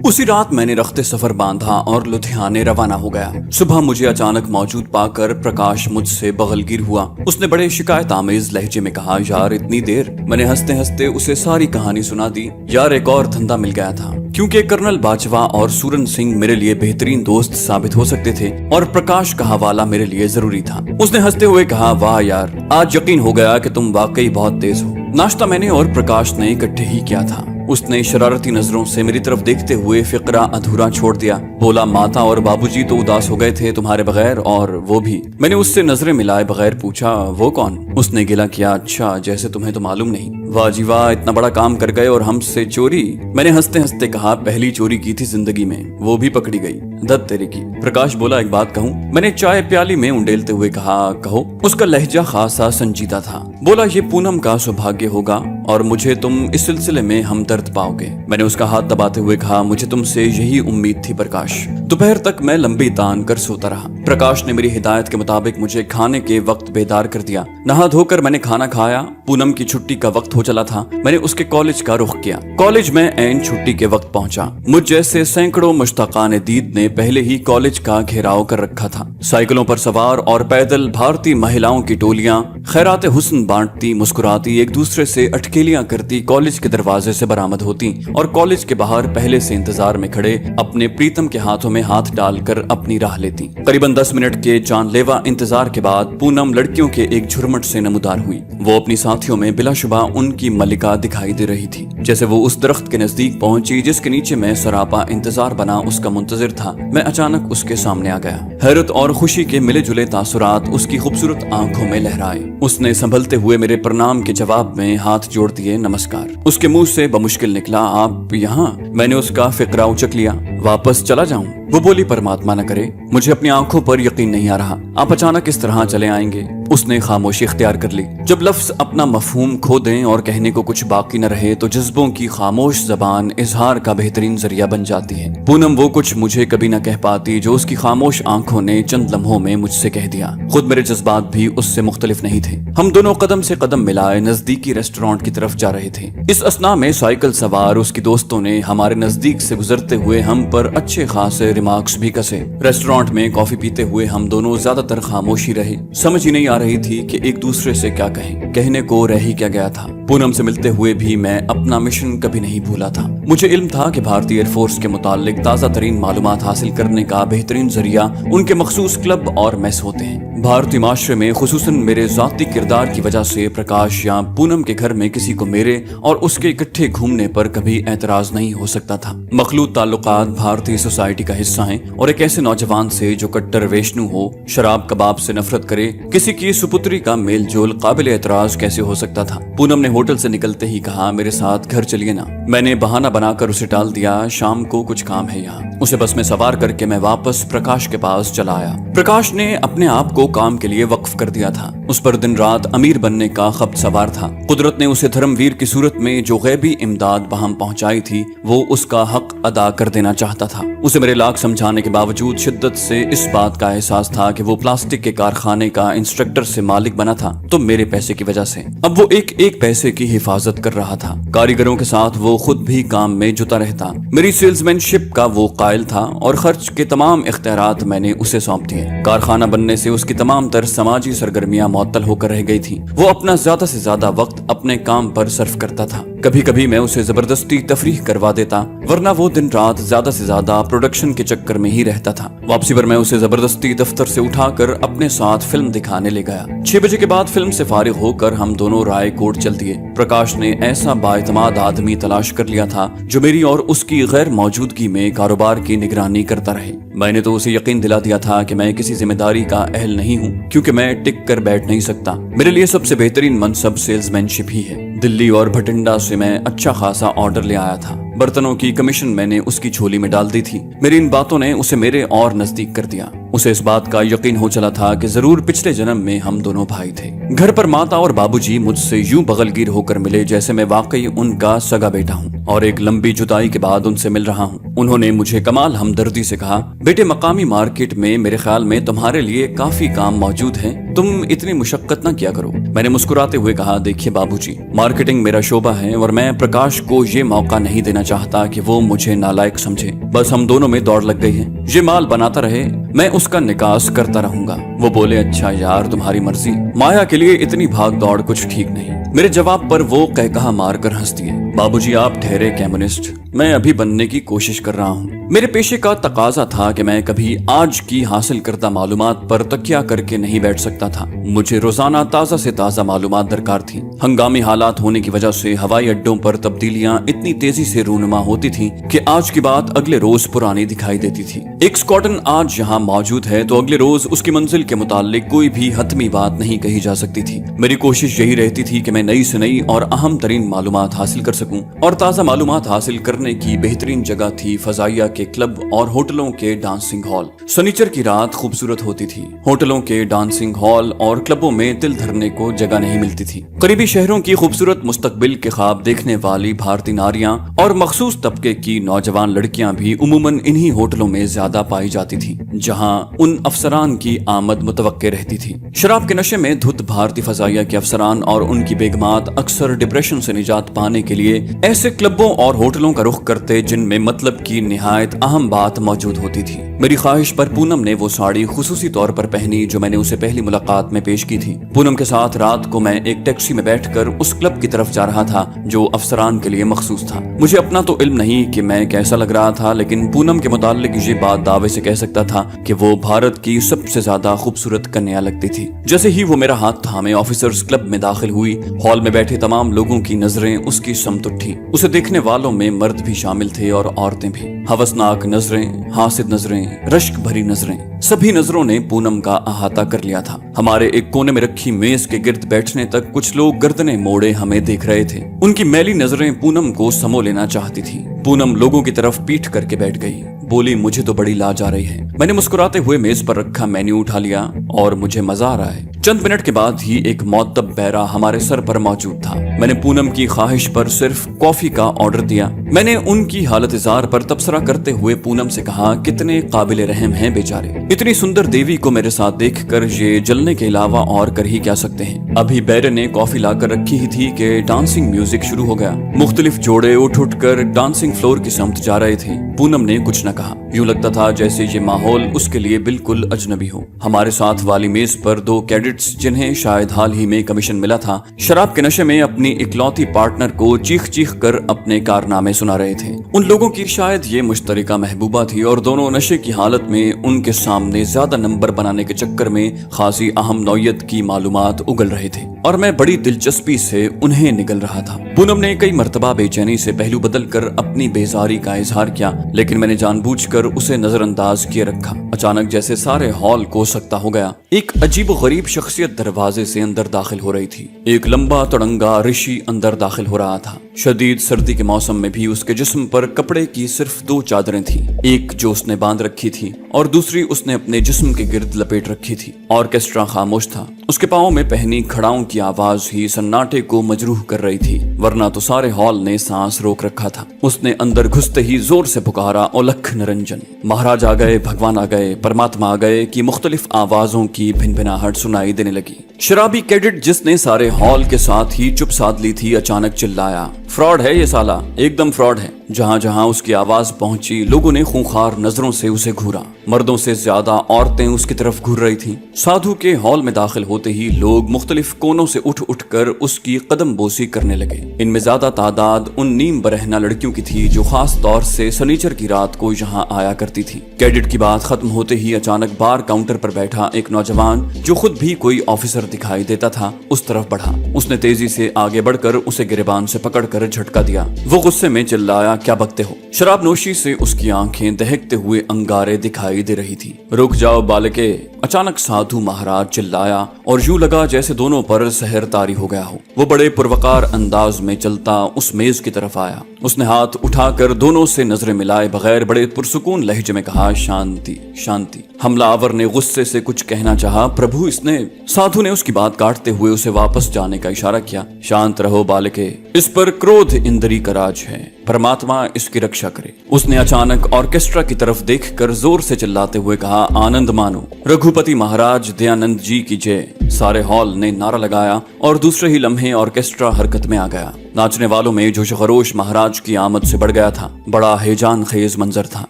उसी रात मैंने रख्ते सफर बांधा और लुधियाने रवाना हो गया। सुबह मुझे अचानक मौजूद पाकर प्रकाश मुझसे बगलगिर हुआ। उसने बड़े शिकायत आमेज लहजे में कहा, यार इतनी देर। मैंने हंसते हंसते उसे सारी कहानी सुना दी। यार एक और धंधा मिल गया था, क्योंकि कर्नल बाजवा और सूरन सिंह मेरे लिए बेहतरीन दोस्त साबित हो सकते थे और प्रकाश का हवाला मेरे लिए जरूरी था। उसने हंसते हुए कहा, वाह यार, आज यकीन हो गया कि तुम वाकई बहुत तेज हो। नाश्ता मैंने और प्रकाश ने इकट्ठे ही किया था। उसने शरारती नजरों से मेरी तरफ देखते हुए फिक्रा अधूरा छोड़ दिया। बोला, माता और बाबूजी तो उदास हो गए थे तुम्हारे बगैर, और वो भी। मैंने उससे नजरें मिलाए बगैर पूछा, वो कौन? उसने गिला किया, अच्छा जैसे तुम्हें तो मालूम नहीं। वाह जी वाह, इतना बड़ा काम कर गए और हमसे चोरी। मैंने हंसते हंसते कहा, पहली चोरी की थी जिंदगी में, वो भी पकड़ी गई। दत्त तेरे की। प्रकाश बोला, एक बात कहूं? मैंने चाय प्याली में उंडेलते हुए कहा, कहो। उसका लहजा खासा संजीदा था। बोला, ये पूनम का सौभाग्य होगा और मुझे तुम इस सिलसिले में हमदर्द पाओगे। मैंने उसका हाथ दबाते हुए कहा, मुझे तुमसे यही उम्मीद थी प्रकाश। दोपहर तक मैं लंबी तान कर सोता रहा। प्रकाश ने मेरी हिदायत के मुताबिक मुझे खाने के वक्त बेदार कर दिया। नहा धोकर मैंने खाना खाया। पूनम की छुट्टी का वक्त हो चला था। मैंने उसके कॉलेज का रुख किया। कॉलेज में ऐन छुट्टी के वक्त पहुंचा। मुझ जैसे सैकड़ों मुश्ताकान दीद ने पहले ही कॉलेज का घेराव कर रखा था। साइकिलों पर सवार और पैदल भारतीय महिलाओं की टोलियां खैरात हुस्न बांटती, मुस्कुराती, एक दूसरे से अटकेलियां करती कॉलेज के दरवाजे से बरामद होती और कॉलेज के बाहर पहले से इंतजार में खड़े अपने प्रीतम के हाथों में हाथ डालकर अपनी राह लेती। करीबन 10 मिनट के जानलेवा इंतजार के बाद पूनम लड़कियों के एक झुरमुट से नमूदार हुई। वो अपनी साथियों में बिलाशुबा उनकी मलिका दिखाई दे रही थी। जैसे वो उस दरख्त के नजदीक पहुंची जिसके नीचे मैं सरापा इंतजार बना उसका मुंतजिर था, मैं अचानक उसके सामने आ गया। हैरत और खुशी के मिले जुले तासुरात उसकी खूबसूरत आंखों में लहराए। उसने संभलते हुए मेरे प्रणाम के जवाब में हाथ जोड़ दिए, नमस्कार। उसके मुंह से बमुश्किल निकला, आप यहाँ? मैंने उसका फिक्रा उचक लिया। वापस चला जाऊं? वो बोली, परमात्मा न करे, मुझे अपनी आंखों पर यकीन नहीं आ रहा, आप अचानक इस तरह चले आएंगे। उसने खामोशी इख्तियार कर ली। जब लफ्ज अपना मफहूम खो दें और कहने को कुछ बाकी न रहे तो जज्बों की खामोश जबान इजहार का बेहतरीन जरिया बन जाती है। पूनम वो कुछ मुझे कभी न कह पाती जो उसकी खामोश आंखों ने चंद लम्हों में मुझसे कह दिया। खुद मेरे जज्बात भी उससे मुख्तलिफ नहीं थे। हम दोनों कदम से कदम मिलाए नजदीकी रेस्टोरेंट की तरफ जा रहे थे। इस असना में साइकिल सवार उसकी दोस्तों ने हमारे नजदीक से गुजरते हुए हम पर अच्छे खासे रिमार्क्स भी कसे। रेस्टोरेंट में कॉफी पीते हुए हम दोनों ज्यादातर खामोशी रहे। समझ ही नहीं आ रही थी कि एक दूसरे से क्या कहें। कहने को रह ही क्या गया था। पूनम से मिलते हुए भी मैं अपना मिशन कभी नहीं भूला था। मुझे इल्म था कि भारतीय एयरफोर्स के मुतालिक ताज़ा तरीन मालूमात हासिल करने का बेहतरीन जरिया उनके मखसूस क्लब और मेस होते हैं। भारतीय माशरे में खुसूसन मेरे जाती किरदार की वजह से प्रकाश या पूनम के घर में किसी को मेरे और उसके इकट्ठे घूमने पर कभी एतराज नहीं हो सकता था। मखलूत ताल्लुकात भारतीय सोसाइटी का हिस्सा हैं और एक ऐसे नौजवान से जो कट्टर वेश्नू हो, शराब कबाब से नफरत करे, किसी की सुपुत्री का मेल जोल काबिल एतराज कैसे हो सकता था। पूनम ने होटल से निकलते ही कहा, मेरे साथ घर चलिए ना। मैंने बहाना बनाकर उसे टाल दिया, शाम को कुछ काम है यहाँ। उसे बस में सवार करके मैं वापस प्रकाश के पास चला आया। प्रकाश ने अपने आप को काम के लिए वक्फ कर दिया था। उस पर दिन रात अमीर बनने का खब्त सवार था। कुदरत ने उसे धर्मवीर की सूरत में जो गैबी इमदाद बहम पहुंचाई थी वो उसका हक अदा कर देना चाहता था। उसे मेरे लाख समझाने के बावजूद शिद्दत से इस बात का एहसास था कि वो प्लास्टिक के कारखाने का इंस्ट्रक्टर से मालिक बना था तो मेरे पैसे की वजह से। अब वो एक एक पैसे की हिफाजत कर रहा था। कारीगरों के साथ वो खुद भी काम में जुटा रहता। मेरी सेल्समैनशिप का वो कायल था और खर्च के तमाम इख्तियारात मैंने उसे सौंप दिए। कारखाना बनने से उसकी तमाम तर समाजी सरगर्मियां मुअत्तल होकर रह गई थी। वो अपना ज्यादा से ज्यादा वक्त अपने काम पर सर्फ करता था। कभी कभी मैं उसे जबरदस्ती तफरीह करवा देता, वरना वो दिन रात ज्यादा से ज्यादा प्रोडक्शन के चक्कर में ही रहता था। वापसी पर मैं उसे जबरदस्ती दफ्तर से उठाकर अपने साथ फिल्म दिखाने ले गया। 6 बजे के बाद फिल्म से फारिग होकर हम दोनों रायकोट चल दिए। प्रकाश ने ऐसा बाएतमाद आदमी तलाश कर लिया था जो मेरी और उसकी गैर मौजूदगी में कारोबार की निगरानी करता रहे। मैंने तो उसे यकीन दिला दिया था कि मैं किसी जिम्मेदारी का अहल नहीं हूँ, क्योंकि मैं टिक कर बैठ नहीं सकता। मेरे लिए सबसे बेहतरीन मनसब सेल्समैनशिप ही है। दिल्ली और भटिंडा से मैं अच्छा खासा ऑर्डर ले आया था। बर्तनों की कमीशन मैंने उसकी झोली में डाल दी थी। मेरी इन बातों ने उसे मेरे और नजदीक कर दिया। उसे इस बात का यकीन हो चला था कि जरूर पिछले जन्म में हम दोनों भाई थे। घर पर माता और बाबूजी मुझसे यूं बगलगीर होकर मिले जैसे मैं वाकई उनका सगा बेटा हूँ। और एक लंबी जुदाई के बाद उनसे मिल रहा हूँ। उन्होंने मुझे कमाल हमदर्दी से कहा, बेटे मकामी मार्केट में मेरे ख्याल में तुम्हारे लिए काफी काम मौजूद है, तुम इतनी मुशक्कत न किया करो। मैंने मुस्कुराते हुए कहा, देखिए बाबूजी, मार्केटिंग मेरा शोबा है और मैं प्रकाश को ये मौका नहीं देना चाहता कि वो मुझे नालायक समझे। बस हम दोनों में दौड़ लग गई है, ये माल बनाता रहे, मैं उसका निकास करता रहूंगा। वो बोले, अच्छा यार तुम्हारी मर्जी, माया के लिए इतनी भाग दौड़ कुछ ठीक नहीं। मेरे जवाब पर वो कहकहा मारकर हंस दिए। बाबूजी आप ठहरे कम्युनिस्ट, मैं अभी बनने की कोशिश कर रहा हूँ। मेरे पेशे का तकाजा था कि मैं कभी आज की हासिल करदा मालूमात पर तकिया करके नहीं बैठ सकता था। मुझे रोजाना ताजा से ताजा मालूमात दरकार थी। हंगामी हालात होने की वजह से हवाई अड्डों पर तब्दीलियां इतनी तेजी से रूनुमा होती थी कि आज की बात अगले रोज पुरानी दिखाई देती थी। एक स्क्वाड्रन आज यहाँ मौजूद है तो अगले रोज उसकी मंजिल के मुताल्लिक कोई भी हतमी बात नहीं कही जा सकती थी। मेरी कोशिश यही रहती थी कि मैं नई से नई और अहम तरीन मालूमात हासिल कर सकूं, और ताजा मालूमात हासिल करने की बेहतरीन जगह थी फजाइया के क्लब और होटलों के डांसिंग हॉल। शनिचर की रात खूबसूरत होती थी। होटलों के डांसिंग हॉल और क्लबों में तिल धरने को जगह नहीं मिलती थी। करीबी शहरों की खूबसूरत मुस्तकबिल के ख्वाब देखने वाली भारतीय नारियां और मखसूस तबके की नौजवान लड़कियां भी उमूमन इन्हीं होटलों में ज्यादा पाई जाती थी, जहां उन अफसरान की आमद मुतवक्के रहती थी। शराब के नशे में धुत भारतीय फजाइया के अफसरान और उनकी बेगमात अक्सर डिप्रेशन से निजात पाने के लिए ऐसे क्लबों और होटलों का रुख करते जिनमें मतलब की निहायत अहम बात मौजूद होती थी। मेरी ख्वाहिश पर पूनम ने वो साड़ी खुसूसी तौर पर पहनी जो मैंने उसे पहली मुलाकात में पेश की थी। पूनम के साथ रात को मैं एक टैक्सी में बैठकर उस क्लब की तरफ जा रहा था जो अफसरान के लिए मखसूस था। मुझे अपना तो इल्म नहीं कि मैं कैसा लग रहा था, लेकिन पूनम के मुताल्लिक ये बात दावे से कह सकता था कि वो भारत की सबसे ज्यादा खूबसूरत कन्या लगती थी। जैसे ही वो मेरा हाथ थामे ऑफिसर्स क्लब में दाखिल हुई, हॉल में बैठे तमाम लोगों की नजरें उसकी समत उठी। उसे देखने वालों में मर्द भी शामिल थे और औरतें भी। हवसनाक नजरें, हासिद नजरें, रश्क भरी नजरें, सभी नजरों ने पूनम का अहाता कर लिया था। हमारे एक कोने में रखी मेज के गिर्द बैठने तक कुछ लोग गर्दनें मोड़े हमें देख रहे थे। उनकी मैली नजरें पूनम को समो लेना चाहती थी। पूनम लोगों की तरफ पीठ करके बैठ गई, बोली, मुझे तो बड़ी लाज आ रही है। मैंने मुस्कुराते हुए मेज पर रखा मेन्यू उठा लिया और मुझे मजा आ रहा है। चंद मिनट के बाद ही एक मौतब बहरा हमारे सर पर मौजूद था। मैंने पूनम की ख्वाहिश पर सिर्फ कॉफी का ऑर्डर दिया। मैंने उनकी हालत इज़ार पर तबसरा करते हुए पूनम से कहा, कितने काबिल रहम हैं बेचारे, इतनी सुंदर देवी को मेरे साथ देखकर ये जलने के अलावा और कर ही क्या सकते हैं। अभी बैरे ने कॉफी लाकर रखी ही थी कि डांसिंग म्यूजिक शुरू हो गया। मुख्तलिफ जोड़े उठ उठ कर डांसिंग फ्लोर की समत जा रहे थे। पूनम ने कुछ न कहा। यूं लगता था जैसे ये माहौल उसके लिए बिल्कुल अजनबी हो। हमारे साथ वाली मेज पर दो कैडेट्स, जिन्हें शायद हाल ही में कमीशन मिला था, शराब के नशे में अपनी इकलौती पार्टनर को चीख चीख कर अपने कारनामे सुना रहे थे। उन लोगों की शायद ये मुश्तरका महबूबा थी और दोनों नशे की हालत में उनके सामने ज्यादा नंबर बनाने के चक्कर में खासी अहम नौयत की मालूमात उगल रहे थे और मैं बड़ी दिलचस्पी से उन्हें निगल रहा था। पूनम ने कई मर्तबा बेचैनी से पहलू बदल कर अपनी बेजारी का इजहार किया, लेकिन मैंने जानबूझकर उसे नजरअंदाज किए रखा। अचानक जैसे सारे हॉल को सकता हो गया, एक अजीब गरीब शख्सियत दरवाजे से अंदर दाखिल हो रही थी। एक लंबा तड़ंगा ऋषि अंदर दाखिल हो रहा था। शदीद सर्दी के मौसम में भी उसके जिस्म पर कपड़े की सिर्फ दो चादरें थी, एक जो उसने बांध रखी थी और दूसरी उसने अपने जिस्म के गिर्द लपेट रखी थी। ऑर्केस्ट्रा खामोश था। उसके पाँव में पहनी खड़ाओं की आवाज ही सन्नाटे को मजरूह कर रही थी, वरना तो सारे हॉल ने सांस रोक रखा था। उसने अंदर घुसते ही जोर से पुकारा, ओलख निरंजन, महाराज आ गए, भगवान आ गए, परमात्मा आ गए की मुख्तलिफ आवाजों की भिनभिनाहट सुनाई देने लगी। शराबी कैडेट जिसने सारे हॉल के साथ ही चुप साध ली थी, अचानक चिल्लाया, फ्रॉड है ये साला, एकदम फ्रॉड है। जहां जहां उसकी आवाज पहुंची, लोगों ने खूंखार नजरों से उसे घूरा। मर्दों से ज्यादा औरतें उसकी तरफ घूर रही थीं। साधु के हॉल में दाखिल होते ही लोग मुख्तलिफ कोनों से उठ उठ कर उसकी कदम बोसी करने लगे। इनमें ज्यादा तादाद उन नीम बरहना लड़कियों की थी जो खास तौर से शनिचर की रात को यहाँ आया करती थी। कैडेट की बात खत्म होते ही अचानक बार काउंटर पर बैठा एक नौजवान, जो खुद भी कोई ऑफिसर दिखाई देता था, उस तरफ बढ़ा। उसने तेजी से आगे बढ़कर उसे गिरेबान से पकड़कर झटका दिया। वो गुस्से में चिल्लाया, क्या बकते हो? शराब नोशी से उसकी आंखें दहकते हुए अंगारे दिखाई दे रही थी। रुक जाओ बालके, अचानक साधु महाराज चिल्लाया और यूं लगा जैसे दोनों पर सहर तारी हो गया हो। वो बड़े पुरवकार अंदाज में चलता उस मेज की तरफ आया। उसने हाथ उठाकर दोनों से नजरें मिलाए बगैर बड़े पुरसुकून लहजे में कहा, शांति शांति। हमलावर ने गुस्से से कुछ कहना चाहा, प्रभु इसने। साधु ने उसकी बात काटते हुए उसे वापस जाने का इशारा किया। शांत रहो बालके, इस पर क्रोध इंद्री का राज है। परमात्मा इसकी रक्षा करे। उसने अचानक ऑर्केस्ट्रा की तरफ देखकर जोर से चिल्लाते हुए कहा, आनंद मानो, रघुपति महाराज दयानंद जी की जय। सारे हॉल ने नारा लगाया और दूसरे ही लम्हे ऑर्केस्ट्रा हरकत में आ गया। नाचने वालों में जोश खरोश महाराज की आमद से बढ़ गया था। बड़ा हैजान खेज मंजर था।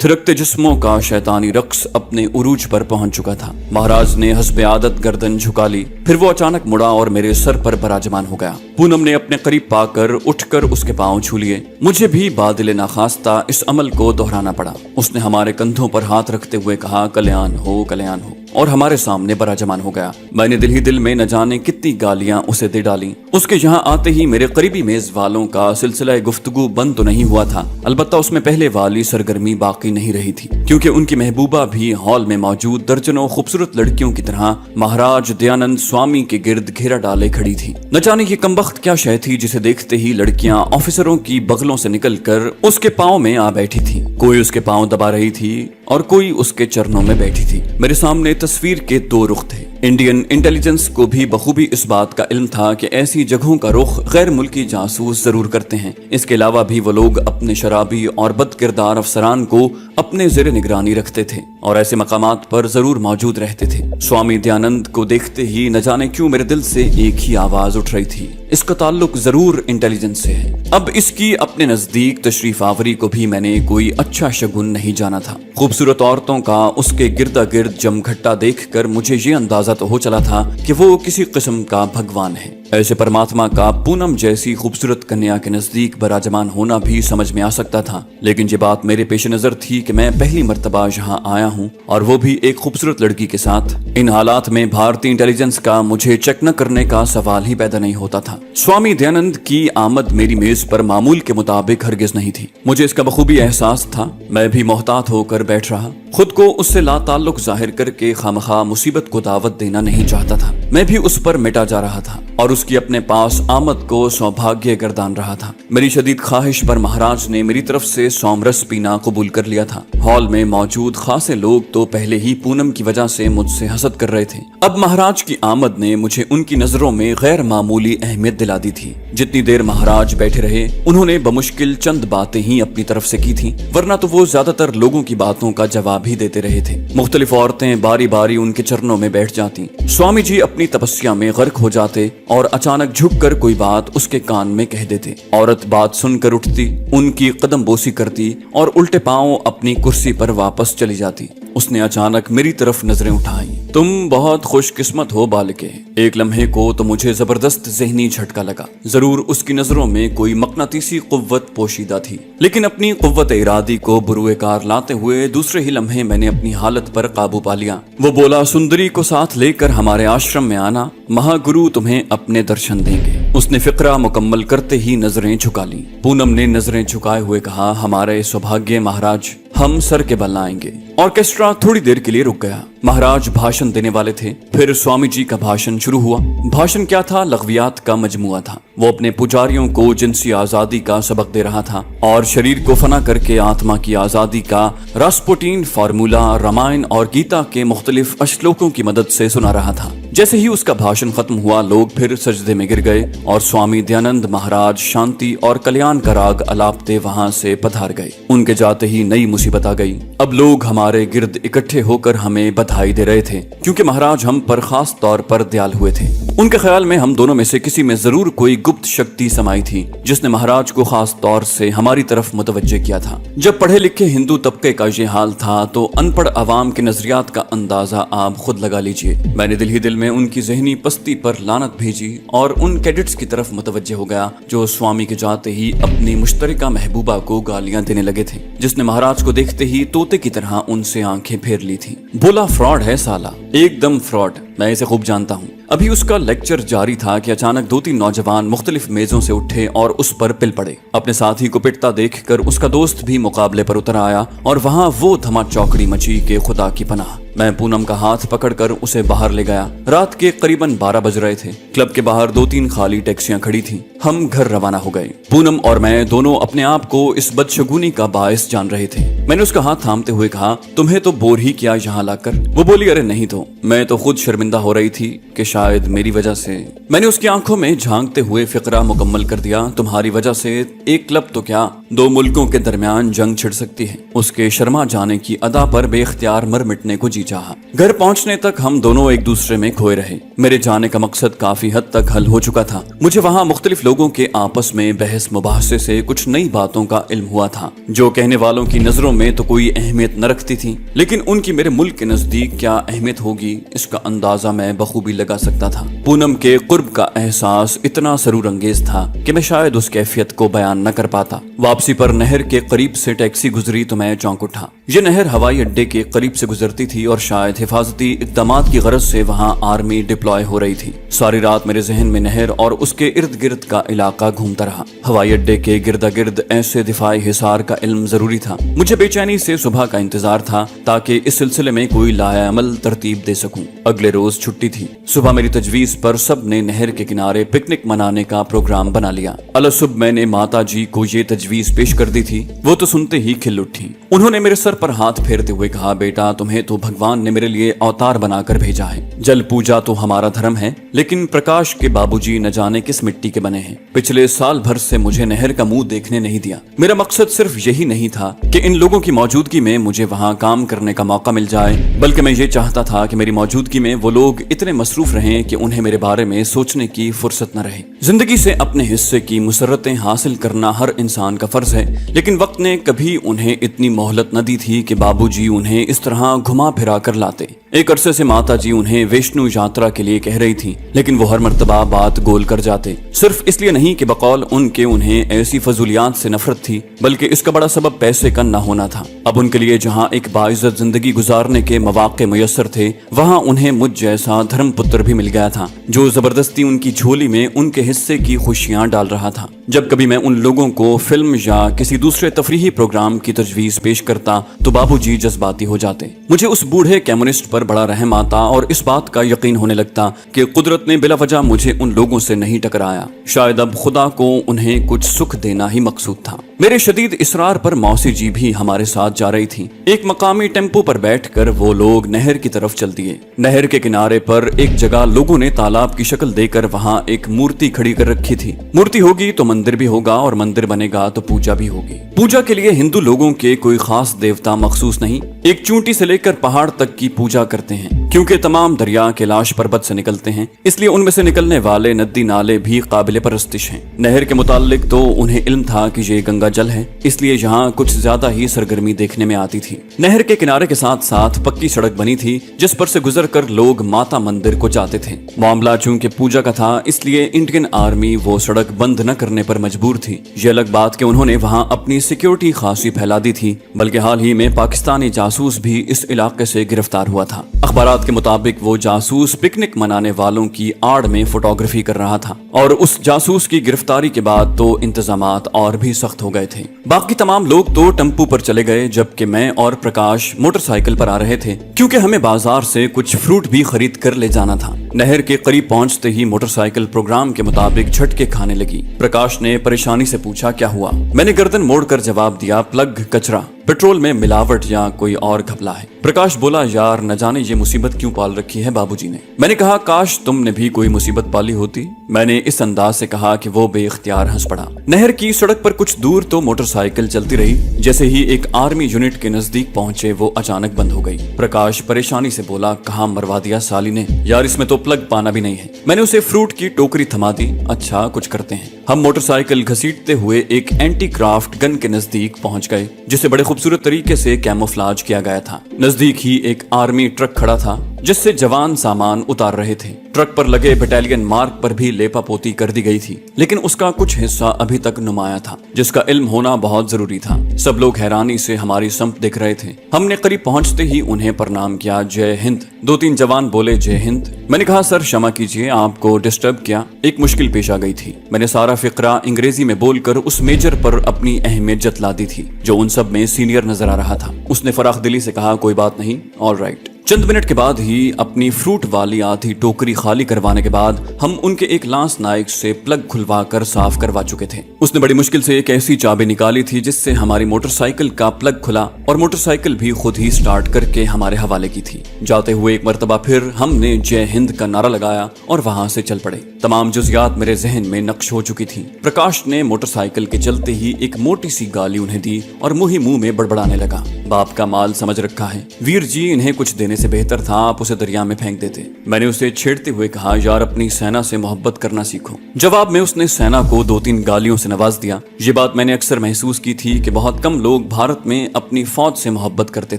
थिरकते जिस्मों का शैतानी रक्स अपने उरूज पर पहुंच चुका था। महाराज ने हस्बे आदत गर्दन झुका ली, फिर वो अचानक मुड़ा और मेरे सर पर बराजमान हो गया। पूनम ने अपने करीब पाकर उठकर उसके पांव छू लिए। मुझे भी बादिल नाखास्ता इस अमल को दोहराना पड़ा। उसने हमारे कंधों पर हाथ रखते हुए कहा, कल्याण हो, कल्याण हो, और हमारे सामने बराजमान हो गया। मैंने दिल ही दिल में न जाने कितनी गालियां उसे दे डाली। उसके यहाँ आते ही मेरे करीबी मेज वालों का सिलसिला गुफ्तगू बंद तो नहीं हुआ था, अलबत्ता उसमें पहले वाली सरगर्मी बाकी नहीं रही थी, क्योंकि उनकी महबूबा भी हॉल में मौजूद दर्जनों खूबसूरत लड़कियों की तरह महाराज दयानंद स्वामी के गिर्द घेरा डाले खड़ी थी। न जाने ये कमबख्त क्या शय थी जिसे देखते ही लड़कियां ऑफिसरों की बगलों से निकलकर उसके पांव में आ बैठी थी। कोई उसके पांव दबा रही थी और कोई उसके चरणों में बैठी थी। मेरे सामने तस्वीर के दो रुख थे। इंडियन इंटेलिजेंस को भी बखूबी इस बात का इल्म था कि ऐसी जगहों का रुख गैर मुल्की जासूस जरूर करते हैं। इसके अलावा भी वो लोग अपने शराबी और बदकिरदार अफसरान को अपने ज़ेरे निगरानी रखते थे और ऐसे मकामात पर जरूर मौजूद रहते थे। स्वामी दयानंद को देखते ही न जाने क्यों मेरे दिल से एक ही आवाज उठ रही थी, इसका ताल्लुक जरूर इंटेलिजेंस से है। अब इसकी अपने नजदीक तशरीफ आवरी को भी मैंने कोई अच्छा शगुन नहीं जाना था। खूबसूरत औरतों का उसके गिरदा गिर्द जमघट्टा देखकर मुझे ये अंदाजा तो हो चला था कि वो किसी किस्म का भगवान है। ऐसे परमात्मा का पूनम जैसी खूबसूरत कन्या के नजदीक बराजमान होना भी समझ में आ सकता था, लेकिन ये बात मेरे पेश नजर थी कि मैं पहली मर्तबा यहाँ आया हूँ और वो भी एक खूबसूरत लड़की के साथ। इन हालात में भारतीय इंटेलिजेंस का मुझे चेक न करने का सवाल ही पैदा नहीं होता था। स्वामी दयानंद की आमद मेरी मेज पर मामूल के मुताबिक हरगिज नहीं थी। मुझे इसका बखूबी एहसास था। मैं भी मोहतात होकर बैठ रहा, खुद को उससे लाताल्लुक जाहिर करके खामखा मुसीबत को दावत देना नहीं चाहता था। मैं भी उस पर मिटा जा रहा था और उसकी अपने पास आमद को सौभाग्य गर्दान रहा था। मेरी शदीद ख्वाहिश पर महाराज ने मेरी तरफ से सोमरस पीना कबूल कर लिया था। हॉल में मौजूद खासे लोग तो पहले ही पूनम की वजह से मुझसे हसद कर रहे थे। अब महाराज की आमद ने मुझे उनकी नजरों में गैर मामूली अहमियत दिला दी थी। जितनी देर महाराज बैठे रहे उन्होंने बमुश्किल चंद बातें ही अपनी तरफ से की थी, वरना तो वो ज्यादातर लोगों की बातों का जवाब ही देते रहे थे। मुख्तलिफ औरतें बारी बारी उनके चरणों में बैठ जाती। स्वामी जी अपनी तपस्या में गर्क हो जाते और अचानक झुककर कोई बात उसके कान में कह देते। औरत बात सुनकर उठती, उनकी कदम बोसी करती और उल्टे पांव अपनी कुर्सी पर वापस चली जाती। उसने अचानक मेरी तरफ नजरें उठाई। तुम बहुत खुशकिस्मत हो बालिके। एक लम्हे को तो मुझे जबरदस्त ज़हनी झटका लगा। जरूर उसकी नजरों में कोई मकनातीसी कुव्वत पोशीदा थी, लेकिन अपनी कुव्वत इरादी को बुरुए कार लाते हुए दूसरे ही लम्हे मैंने अपनी हालत पर काबू पा लिया। वो बोला, सुंदरी को साथ लेकर हमारे आश्रम में आना, महागुरु तुम्हें अपने दर्शन देंगे। उसने फिक्रा मुकम्मल करते ही नजरें झुका ली। पूनम ने नजरें झुकाए हुए कहा, हमारे सौभाग्य महाराज, हम सर के बल आएंगे। ऑर्केस्ट्रा थोड़ी देर के लिए रुक गया। महाराज भाषण देने वाले थे। फिर स्वामी जी का भाषण शुरू हुआ। भाषण क्या था? लग़वियात का मजमुआ था। वो अपने पुजारियों को जिनसी आजादी का सबक दे रहा था और शरीर को फना करके आत्मा की आजादी का रास्पुटीन फार्मूला रामायण और गीता के मुख्तलिफ श्लोकों की मदद से सुना रहा था। जैसे ही उसका भाषण खत्म हुआ, लोग फिर सजदे में गिर गए और स्वामी दयानंद महाराज शांति और कल्याण का राग अलापते वहां से पधार गए। उनके जाते ही नई मुसीबत आ गई। अब लोग हमारे गिर्द इकट्ठे होकर हमें बधाई दे रहे थे, क्योंकि महाराज हम पर खास तौर पर दयाल हुए थे। उनके ख्याल में हम दोनों में से किसी में जरूर कोई गुप्त शक्ति समाई थी, जिसने महाराज को खास तौर से हमारी तरफ मुतवज्जे किया था। जब पढ़े लिखे हिंदू तबके का ये हाल था, तो अनपढ़ आवाम के नजरियात का अंदाजा आप खुद लगा लीजिए। मैंने दिल ही दिल में उनकी जहनी पस्ती पर लानत भेजी और उन कैडेट्स की तरफ मुतवज्जे हो गया जो स्वामी के जाते ही अपनी मुश्तरका महबूबा को गालियां देने लगे थे, जिसने महाराज को देखते ही तोते की तरह उनसे आंखें फेर ली थी। बोला, फ्रॉड है साला, एकदम फ्रॉड, मैं इसे खूब जानता हूँ। अभी उसका लेक्चर जारी था कि अचानक 2-3 नौजवान मुख्तलिफ मेजों से उठे और उस पर पिल पड़े। अपने साथी को पिटता देखकर उसका दोस्त भी मुकाबले पर उतर आया और वहाँ वो धमा चौकड़ी मची के खुदा की पनाह। मैं पूनम का हाथ पकड़कर उसे बाहर ले गया। रात के करीबन 12 बज रहे थे। क्लब के बाहर 2-3 खाली टैक्सियां खड़ी थीं। हम घर रवाना हो गए। पूनम और मैं दोनों अपने आप को इस बदशगुनी का बायस जान रहे थे। मैंने उसका हाथ थामते हुए कहा, तुम्हें तो बोर ही किया यहाँ लाकर। वो बोली, अरे नहीं तो, मैं तो खुद शर्मिंदा हो रही थी कि शायद मेरी वजह से। मैंने उसकी आंखों में झांकते हुए फिक्रा मुकम्मल कर दिया, तुम्हारी वजह से एक क्लब तो क्या 2 मुल्कों के दरमियान जंग छिड़ सकती है। उसके शर्मा जाने की अदा पर बेख्तियार मर मिटने को जी चाहा। घर पहुंचने तक हम दोनों एक दूसरे में खोए रहे। मेरे जाने का मकसद काफी हद तक हल हो चुका था। मुझे वहाँ मुख्तलिफ लोगों के आपस में बहस मुबाहसे से कुछ नई बातों का इल्म हुआ था, जो कहने वालों की नजरों में तो कोई अहमियत न रखती थी, लेकिन उनकी मेरे मुल्क के नजदीक क्या अहमियत होगी, इसका अंदाजा मैं बखूबी लगा सकता था। पूनम के कुर्ब का एहसास इतना सरूर अंगेज था कि मैं शायद उस कैफियत को बयान न कर पाता। वापसी पर नहर के करीब से टैक्सी गुजरी तो मैं चौंक उठा। ये नहर हवाई अड्डे के करीब से गुजरती थी और शायद हिफाजती इक़दामात की गरज से वहाँ आर्मी डिप्लॉय हो रही थी। सारी रात मेरे जहन में नहर और उसके इर्द गिर्द का इलाका घूमता रहा। हवाई अड्डे के गिरदा गिर्द ऐसे दिफाई हिसार का इल्म जरूरी था। मुझे बेचैनी से सुबह का इंतजार था ताकि इस सिलसिले में कोई लाएअमल तरतीब दे सकूं। अगले रोज छुट्टी थी। सुबह मेरी तजवीज पर सब ने नहर के किनारे पिकनिक मनाने का प्रोग्राम बना लिया। अलसुब मैंने माता जी को ये तजवीज पेश कर दी थी। वो तो सुनते ही खिल उठी। उन्होंने मेरे सर पर हाथ फेरते हुए कहा, बेटा तुम्हें तो भगवान ने मेरे लिए अवतार बनाकर भेजा है। जल पूजा तो हमारा धर्म है, लेकिन प्रकाश के बाबूजी न जाने किस मिट्टी के बने हैं। पिछले साल भर से मुझे नहर का मुंह देखने नहीं दिया। मेरा मकसद सिर्फ यही नहीं था कि इन लोगों की मौजूदगी में मुझे वहाँ काम करने का मौका मिल जाए, बल्कि मैं ये चाहता था कि मेरी मौजूदगी में वो लोग इतने मसरूफ रहें कि उन्हें मेरे बारे में सोचने की फुर्सत न रहे। जिंदगी से अपने हिस्से की मुसर्रतें हासिल करना हर इंसान का फर्ज है, लेकिन वक्त ने कभी उन्हें इतनी मोहलत न दी थी कि बाबूजी उन्हें इस तरह घुमा फिरा कर लाते। एक अरसे से माता जी उन्हें वैष्णो यात्रा के लिए कह रही थी, लेकिन वो हर मर्तबा बात गोल कर जाते। सिर्फ इसलिए नहीं कि बकौल उनके उन्हें ऐसी फजूलियात से नफरत थी, बल्कि इसका बड़ा सबब पैसे का न होना था। अब उनके लिए जहाँ एक बाइज्जत जिंदगी गुजारने के मौके मुयस्सर थे, वहाँ उन्हें मुझ जैसा धर्म पुत्र भी मिल गया था, जो जबरदस्ती उनकी झोली में उनके हिस्से की खुशियाँ डाल रहा था। जब कभी मैं उन लोगों को फिल्म या किसी दूसरे तफरीही प्रोग्राम की तजवीज पेश करता तो बाबूजी जज्बाती हो जाते। मुझे उस बूढ़े कम्युनिस्ट पर बड़ा रहम आता और इस बात का यकीन होने लगता कि कुदरत ने बिला वजह मुझे उन लोगों से नहीं टकराया। शायद अब खुदा को उन्हें कुछ सुख देना ही मकसूद था। मेरे शदीद इसरार पर मौसी जी भी हमारे साथ जा रही थी। एक मकामी टेम्पो पर बैठकर वो लोग नहर की तरफ चल दिए। नहर के किनारे पर एक जगह लोगों ने तालाब की शक्ल देकर वहाँ एक मूर्ति खड़ी कर रखी थी। मूर्ति होगी तो मंदिर भी होगा और मंदिर बनेगा तो पूजा भी होगी। पूजा के लिए हिंदू लोगों के कोई खास देवता मखसूस नहीं, एक चूंटी से लेकर पहाड़ तक की पूजा करते हैं। क्योंकि तमाम दरिया कैलाश पर्वत से निकलते हैं, इसलिए उनमें से निकलने वाले नदी नाले भी काबिल परस्तिश हैं। नहर के मुताल्लिक तो उन्हें इल्म था कि ये गंगा जल है, इसलिए यहाँ कुछ ज्यादा ही सरगर्मी देखने में आती थी। नहर के किनारे के साथ साथ पक्की सड़क बनी थी, जिस पर से गुजर कर लोग माता मंदिर को जाते थे। मामला चूंकि पूजा का था, इसलिए इंडियन आर्मी वो सड़क बंद न करने पर मजबूर थी। ये अलग बात कि उन्होंने वहाँ अपनी सिक्योरिटी खासी फैला दी थी, बल्कि हाल ही में पाकिस्तानी जासूस भी इस इलाके से गिरफ्तार हुआ था। अखबारात के मुताबिक वो जासूस पिकनिक मनाने वालों की आड़ में फोटोग्राफी कर रहा था, और उस जासूस की गिरफ्तारी के बाद तो इंतजामात और भी सख्त हो गए थे। बाकी तमाम लोग तो टेम्पू पर चले गए, जबकि मैं और प्रकाश मोटरसाइकिल पर आ रहे थे, क्योंकि हमें बाजार से कुछ फ्रूट भी खरीद कर ले जाना था। नहर के करीब पहुंचते ही मोटरसाइकिल प्रोग्राम के मुताबिक झटके खाने लगी। प्रकाश ने परेशानी से पूछा, क्या हुआ? मैंने गर्दन मोड़कर जवाब दिया, प्लग कचरा, पेट्रोल में मिलावट या कोई और घपला है। प्रकाश बोला, यार न जाने ये मुसीबत क्यों पाल रखी है बाबूजी ने। मैंने कहा, काश तुमने भी कोई मुसीबत पाली होती। मैंने इस अंदाज से कहा कि वो बेइख्तियार हंस पड़ा। नहर की सड़क पर कुछ दूर तो मोटरसाइकिल चलती रही। जैसे ही एक आर्मी यूनिट के नजदीक पहुंचे वो अचानक बंद हो गई। प्रकाश परेशानी से बोला, कहाँ मरवा दिया साली ने, यार इसमें तो प्लग पाना भी नहीं है। मैंने उसे फ्रूट की टोकरी थमा दी। अच्छा कुछ करते हैं। हम मोटरसाइकिल घसीटते हुए एक एंटी क्राफ्ट गन के नजदीक पहुंच गए, जिसे बड़े खूबसूरत तरीके से कैमोफ्लाज किया गया था। नजदीक ही एक आर्मी ट्रक खड़ा था, जिससे जवान सामान उतार रहे थे। ट्रक पर लगे बटालियन मार्क पर भी लेपापोती कर दी गई थी, लेकिन उसका कुछ हिस्सा अभी तक नुमाया था, जिसका इल्म होना बहुत जरूरी था। सब लोग हैरानी से हमारी संप देख रहे थे। हमने करीब पहुंचते ही उन्हें प्रणाम किया, जय हिंद। 2-3 जवान बोले, जय हिंद। मैंने कहा, सर क्षमा कीजिए आपको डिस्टर्ब किया, एक मुश्किल पेश आ गई थी। मैंने सारा फिक्रा अंग्रेजी में बोलकर उस मेजर पर अपनी अहमियत जतला दी थी, जो उन सब में सीनियर नजर आ रहा था। उसने फराख दिली से कहा, कोई बात नहीं, ऑल राइट। चंद मिनट के बाद ही अपनी फ्रूट वाली आधी टोकरी खाली करवाने के बाद हम उनके एक लांस नायक से प्लग खुलवा कर साफ करवा चुके थे। उसने बड़ी मुश्किल से एक ऐसी चाबी निकाली थी जिससे हमारी मोटरसाइकिल का प्लग खुला और मोटरसाइकिल भी खुद ही स्टार्ट करके हमारे हवाले की थी। जाते हुए एक मर्तबा फिर हमने जय हिंद का नारा लगाया और वहां से चल पड़े। तमाम जुज़ियात मेरे जहन में नक्श हो चुकी थी। प्रकाश ने मोटरसाइकिल के चलते ही एक मोटी सी गाली उन्हें दी और मुंह में बड़बड़ाने लगा। बाप का माल समझ रखा है, वीर जी इन्हें कुछ देने से बेहतर था आप उसे दरिया में फेंक देते। मैंने उसे छेड़ते हुए कहा, यार अपनी सेना से मोहब्बत करना सीखो। जवाब में उसने सेना को 2-3 गालियों से नवाज दिया। ये बात मैंने अक्सर महसूस की थी कि बहुत कम लोग भारत में अपनी फौज से मोहब्बत करते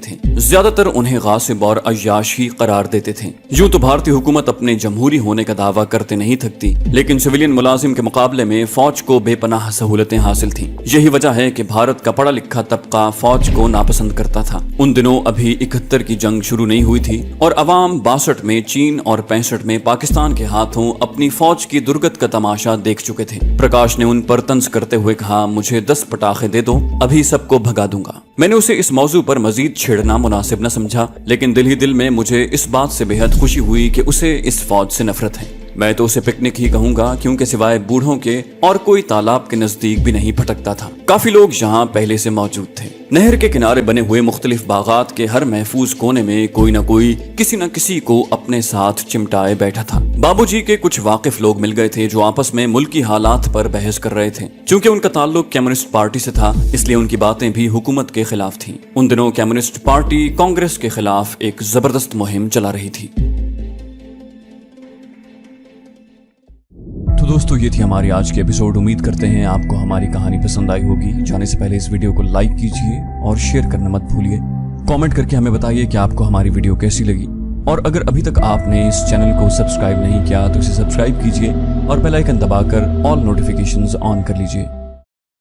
थे, ज्यादातर उन्हें गासिब और अय्याश ही करार देते थे। यूं तो भारतीय हुकूमत अपने जमहूरी होने का दावा करते नहीं थकती, लेकिन सिविलियन मुलाजिम के मुकाबले में फौज को बेपनाह सहूलतें हासिल थी। यही वजह है कि भारत का पढ़ा लिखा तबका फौज को नापसंद करता था। उन दिनों अभी 71 की जंग शुरू नहीं हुई थी और अवाम 62 में चीन और 65 में पाकिस्तान के हाथों अपनी फौज की दुर्गत का तमाशा देख चुके थे। प्रकाश ने उन पर तंज करते हुए कहा, मुझे 10 पटाखे दे दो, अभी सबको भगा दूंगा। मैंने उसे इस मौजू पर मजीद छेड़ना मुनासिब न समझा, लेकिन दिल ही दिल में मुझे इस बात से बेहद खुशी हुई कि उसे इस फौज से नफरत है। मैं तो उसे पिकनिक ही कहूंगा, क्योंकि सिवाय बूढ़ों के और कोई तालाब के नजदीक भी नहीं भटकता था। काफी लोग यहाँ पहले से मौजूद थे। नहर के किनारे बने हुए मुख्तलिफ बागात के हर महफूज कोने में कोई न कोई किसी न किसी को अपने साथ चिमटाए बैठा था। बाबूजी के कुछ वाकिफ लोग मिल गए थे जो आपस में मुल्की हालात पर बहस कर रहे थे। चूंकि उनका ताल्लुक कम्युनिस्ट पार्टी से था, इसलिए उनकी बातें भी हुकूमत के खिलाफ थीं। उन दिनों कम्युनिस्ट पार्टी कांग्रेस के खिलाफ एक जबरदस्त मुहिम चला रही थी। तो दोस्तों, ये थी हमारी आज की एपिसोड। उम्मीद करते हैं आपको हमारी कहानी पसंद आई होगी। जाने से पहले इस वीडियो को लाइक कीजिए और शेयर करना मत भूलिए। कमेंट करके हमें बताइए कि आपको हमारी वीडियो कैसी लगी, और अगर अभी तक आपने इस चैनल को सब्सक्राइब नहीं किया तो इसे सब्सक्राइब कीजिए और बेल आइकन दबाकर ऑल नोटिफिकेशंस ऑन कर लीजिए।